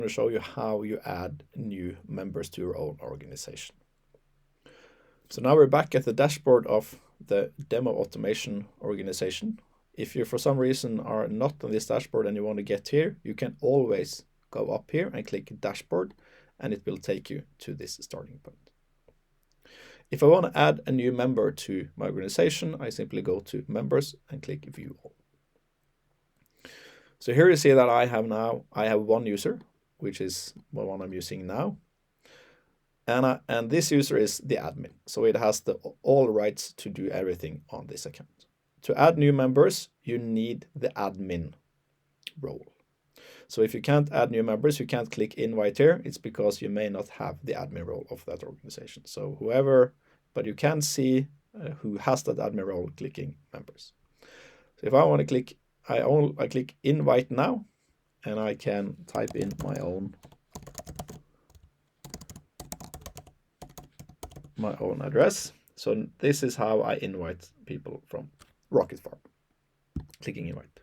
going to show you how you add new members to your own organization. So now we're back at the dashboard of the demo automation organization. If you for some reason are not on this dashboard and you want to get here, you can always go up here and click dashboard, and it will take you to this starting point. If I want to add a new member to my organization, I simply go to members and click view all. So here you see that I have one user, which is the one I'm using now. And this user is the admin. So it has all rights to do everything on this account. To add new members, you need the admin role. So if you can't add new members, you can't click invite here. It's because you may not have the admin role of that organization. So but you can see who has that admin role clicking members. So if I want to click, I click invite now, and I can type in my own address. So this is how I invite people from Rocketfarm, clicking invite.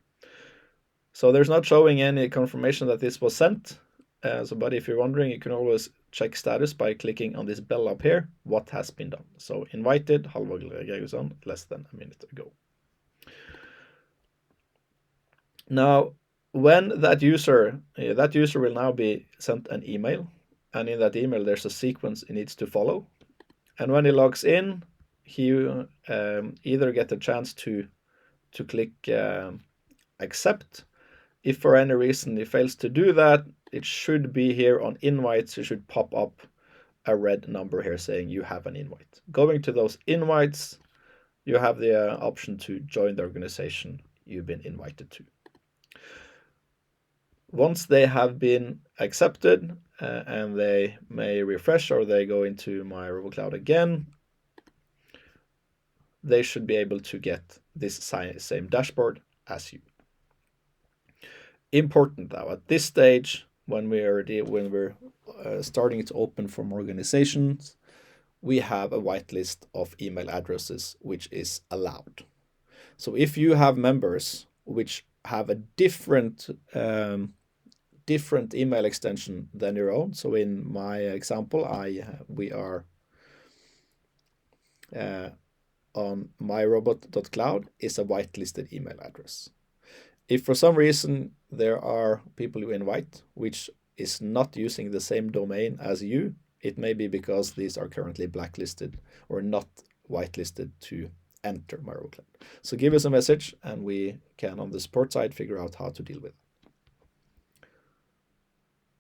So there's not showing any confirmation that this was sent. But if you're wondering, you can always check status by clicking on this bell up here, what has been done. So invited, Halvor Gregerson, less than a minute ago. Now, when that user will now be sent an email, and in that email there's a sequence he needs to follow. And when he logs in, he either get a chance to click accept. If for any reason he fails to do that, it should be here on invites. It should pop up a red number here saying you have an invite. Going to those invites, you have the option to join the organization you've been invited to. Once they have been accepted and they may refresh or they go into MyRobot.cloud again, they should be able to get this same dashboard as you. Important though, at this stage, when we're starting to open from organizations, we have a whitelist of email addresses which is allowed. So if you have members which have a different email extension than your own, so in my example, we are on MyRobot.cloud is a whitelisted email address. If for some reason there are people you invite which is not using the same domain as you, it may be because these are currently blacklisted or not whitelisted to enter MyRobot.cloud. So give us a message and we can on the support side figure out how to deal with it.